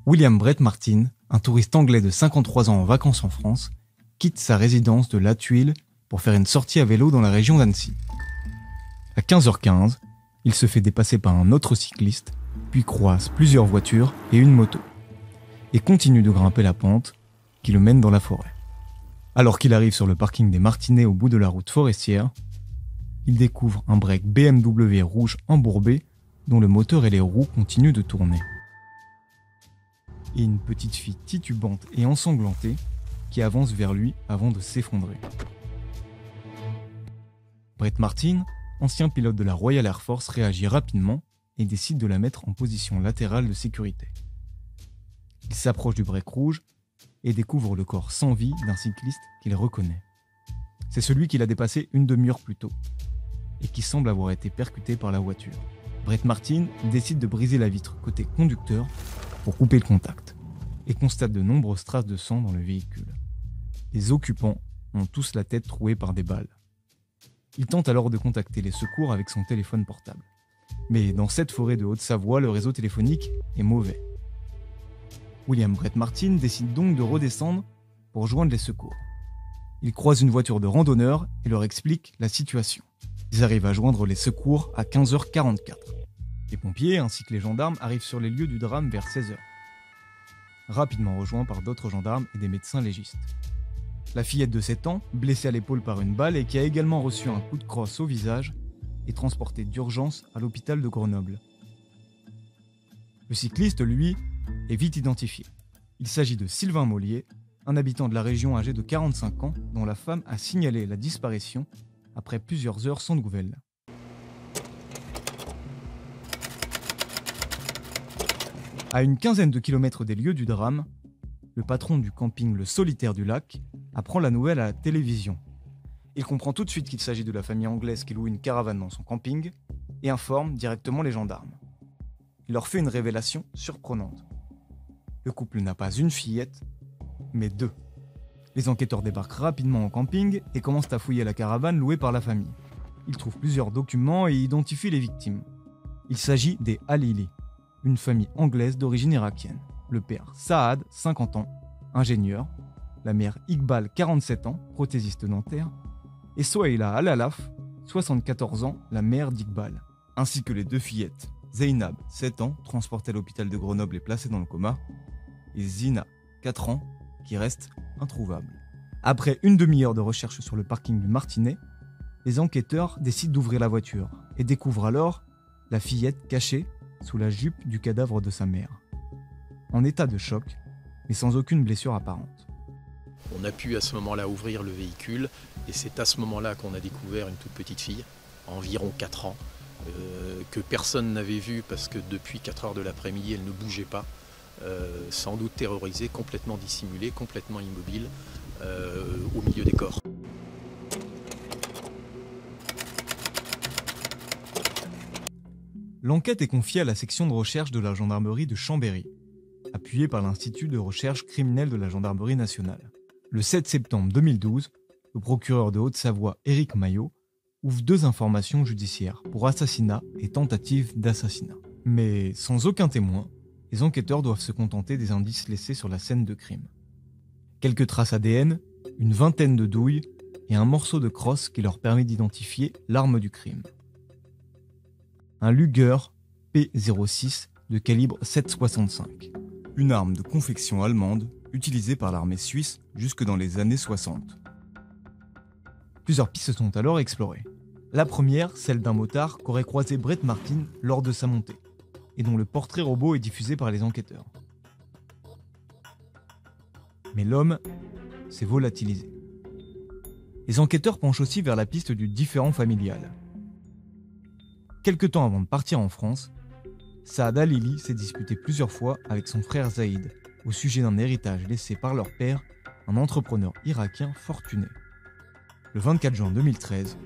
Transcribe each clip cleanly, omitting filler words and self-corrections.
William Brett Martin, un touriste anglais de 53 ans en vacances en France, quitte sa résidence de La Tuile pour faire une sortie à vélo dans la région d'Annecy. À 15h15, il se fait dépasser par un autre cycliste, puis croise plusieurs voitures et une moto, et continue de grimper la pente qui le mène dans la forêt. Alors qu'il arrive sur le parking des Martinets au bout de la route forestière, il découvre un break BMW rouge embourbé dont le moteur et les roues continuent de tourner. Et une petite fille titubante et ensanglantée qui avance vers lui avant de s'effondrer. Brett Martin, ancien pilote de la Royal Air Force, réagit rapidement et décide de la mettre en position latérale de sécurité. Il s'approche du break rouge et découvre le corps sans vie d'un cycliste qu'il reconnaît. C'est celui qu'il a dépassé une demi-heure plus tôt et qui semble avoir été percuté par la voiture. Brett Martin décide de briser la vitre côté conducteur pour couper le contact et constate de nombreuses traces de sang dans le véhicule. Les occupants ont tous la tête trouée par des balles. Il tente alors de contacter les secours avec son téléphone portable. Mais dans cette forêt de Haute-Savoie, le réseau téléphonique est mauvais. William Brett Martin décide donc de redescendre pour joindre les secours. Il croise une voiture de randonneurs et leur explique la situation. Ils arrivent à joindre les secours à 15h44. Les pompiers ainsi que les gendarmes arrivent sur les lieux du drame vers 16h. Rapidement rejoints par d'autres gendarmes et des médecins légistes. La fillette de 7 ans, blessée à l'épaule par une balle et qui a également reçu un coup de crosse au visage, est transportée d'urgence à l'hôpital de Grenoble. Le cycliste, lui, est vite identifié. Il s'agit de Sylvain Mollier, un habitant de la région âgé de 45 ans dont la femme a signalé la disparition après plusieurs heures sans nouvelles. À une quinzaine de kilomètres des lieux du drame, le patron du camping Le Solitaire du Lac apprend la nouvelle à la télévision. Il comprend tout de suite qu'il s'agit de la famille anglaise qui loue une caravane dans son camping et informe directement les gendarmes. Il leur fait une révélation surprenante. Le couple n'a pas une fillette, mais 2. Les enquêteurs débarquent rapidement au camping et commencent à fouiller la caravane louée par la famille. Ils trouvent plusieurs documents et identifient les victimes. Il s'agit des Halili, une famille anglaise d'origine irakienne. Le père Saad, 50 ans, ingénieur, la mère Iqbal, 47 ans, prothésiste dentaire, et Sohaila Al-Alaf, 74 ans, la mère d'Iqbal, ainsi que les 2 fillettes, Zeynab, 7 ans, transportée à l'hôpital de Grenoble et placée dans le coma, et Zina, 4 ans, qui reste introuvable. Après une demi-heure de recherche sur le parking du Martinet, les enquêteurs décident d'ouvrir la voiture et découvrent alors la fillette cachée sous la jupe du cadavre de sa mère. En état de choc, mais sans aucune blessure apparente. On a pu à ce moment-là ouvrir le véhicule et c'est à ce moment-là qu'on a découvert une toute petite fille, environ 4 ans, que personne n'avait vue parce que depuis 4 heures de l'après-midi, elle ne bougeait pas, sans doute terrorisée, complètement dissimulée, complètement immobile, au milieu des corps. L'enquête est confiée à la section de recherche de la gendarmerie de Chambéry, appuyée par l'Institut de recherche criminelle de la gendarmerie nationale. Le 7 septembre 2012, le procureur de Haute-Savoie, Éric Maillot, ouvre 2 informations judiciaires pour assassinat et tentative d'assassinat. Mais sans aucun témoin, les enquêteurs doivent se contenter des indices laissés sur la scène de crime. Quelques traces ADN, une vingtaine de douilles et un morceau de crosse qui leur permet d'identifier l'arme du crime. Un Luger P06 de calibre 7,65. Une arme de confection allemande utilisée par l'armée suisse jusque dans les années 60. Plusieurs pistes sont alors explorées. La première, celle d'un motard qu'aurait croisé Brett Martin lors de sa montée, et dont le portrait robot est diffusé par les enquêteurs. Mais l'homme s'est volatilisé. Les enquêteurs penchent aussi vers la piste du différend familial. Quelque temps avant de partir en France, Saad Halili s'est disputé plusieurs fois avec son frère Zaïd au sujet d'un héritage laissé par leur père, un entrepreneur irakien fortuné. Le 24 juin 2013,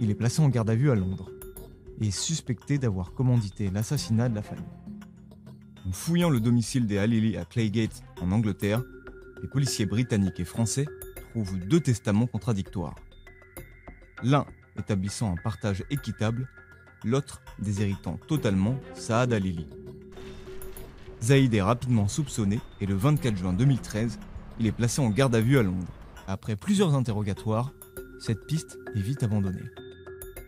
il est placé en garde à vue à Londres et est suspecté d'avoir commandité l'assassinat de la famille. En fouillant le domicile des Halili à Claygate, en Angleterre, les policiers britanniques et français trouvent 2 testaments contradictoires. L'un établissant un partage équitable, l'autre déshéritant totalement Saad Halili. Zaïd est rapidement soupçonné et le 24 juin 2013, il est placé en garde à vue à Londres. Après plusieurs interrogatoires, cette piste est vite abandonnée.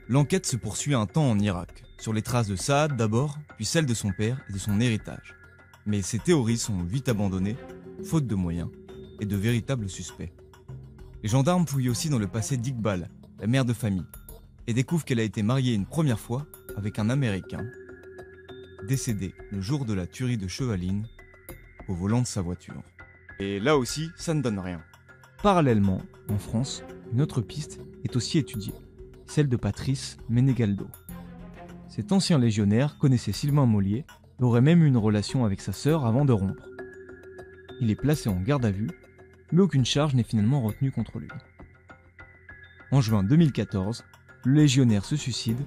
L'enquête se poursuit un temps en Irak, sur les traces de Saad d'abord, puis celles de son père et de son héritage. Mais ces théories sont vite abandonnées, faute de moyens et de véritables suspects. Les gendarmes fouillent aussi dans le passé d'Iqbal, la mère de famille, et découvrent qu'elle a été mariée une première fois avec un Américain, décédé le jour de la tuerie de Chevaline, au volant de sa voiture. Et là aussi, ça ne donne rien. Parallèlement, en France, une autre piste est aussi étudiée, celle de Patrice Menegaldo. Cet ancien légionnaire connaissait Sylvain Mollier et aurait même eu une relation avec sa sœur avant de rompre. Il est placé en garde à vue, mais aucune charge n'est finalement retenue contre lui. En juin 2014, le légionnaire se suicide,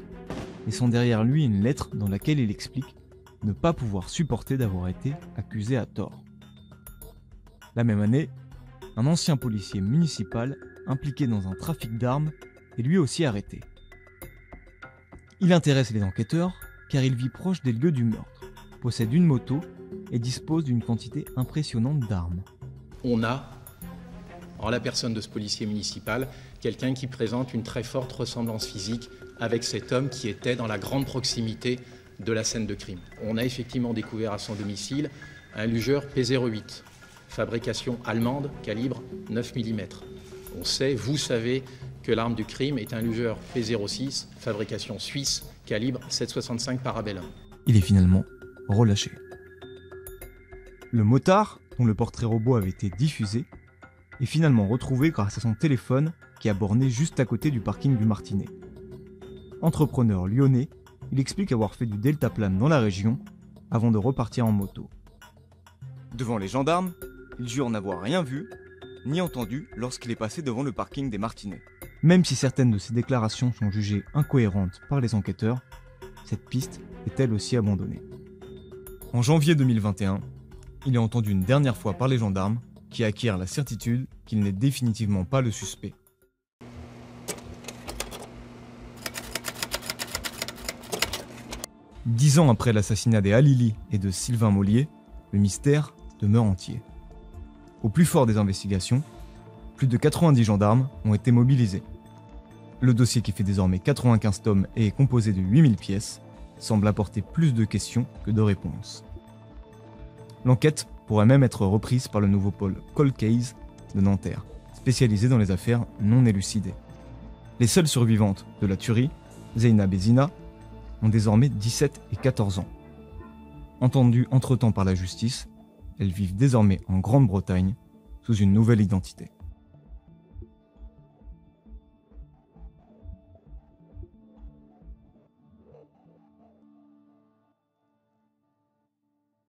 laissant derrière lui une lettre dans laquelle il explique ne pas pouvoir supporter d'avoir été accusé à tort. La même année, un ancien policier municipal impliqué dans un trafic d'armes est lui aussi arrêté. Il intéresse les enquêteurs car il vit proche des lieux du meurtre, possède une moto et dispose d'une quantité impressionnante d'armes. On a, en la personne de ce policier municipal, quelqu'un qui présente une très forte ressemblance physique avec cet homme qui était dans la grande proximité de la scène de crime. On a effectivement découvert à son domicile un Luger P08, fabrication allemande, calibre 9 mm. On sait, vous savez, que l'arme du crime est un Luger P06, fabrication suisse, calibre 7,65 Parabellum. Il est finalement relâché. Le motard, dont le portrait robot avait été diffusé, est finalement retrouvé grâce à son téléphone qui a borné juste à côté du parking du Martinet. Entrepreneur lyonnais, il explique avoir fait du deltaplane dans la région avant de repartir en moto. Devant les gendarmes, il jure n'avoir rien vu ni entendu lorsqu'il est passé devant le parking des Martinets. Même si certaines de ses déclarations sont jugées incohérentes par les enquêteurs, cette piste est elle aussi abandonnée. En janvier 2021, il est entendu une dernière fois par les gendarmes qui acquièrent la certitude qu'il n'est définitivement pas le suspect. Dix ans après l'assassinat des Halili et de Sylvain Mollier, le mystère demeure entier. Au plus fort des investigations, plus de 90 gendarmes ont été mobilisés. Le dossier, qui fait désormais 95 tomes et est composé de 8000 pièces, semble apporter plus de questions que de réponses. L'enquête pourrait même être reprise par le nouveau pôle Cold Case de Nanterre, spécialisé dans les affaires non élucidées. Les seules survivantes de la tuerie, Zeynab et Zina, ont désormais 17 et 14 ans. Entendues entre-temps par la justice, elles vivent désormais en Grande-Bretagne sous une nouvelle identité.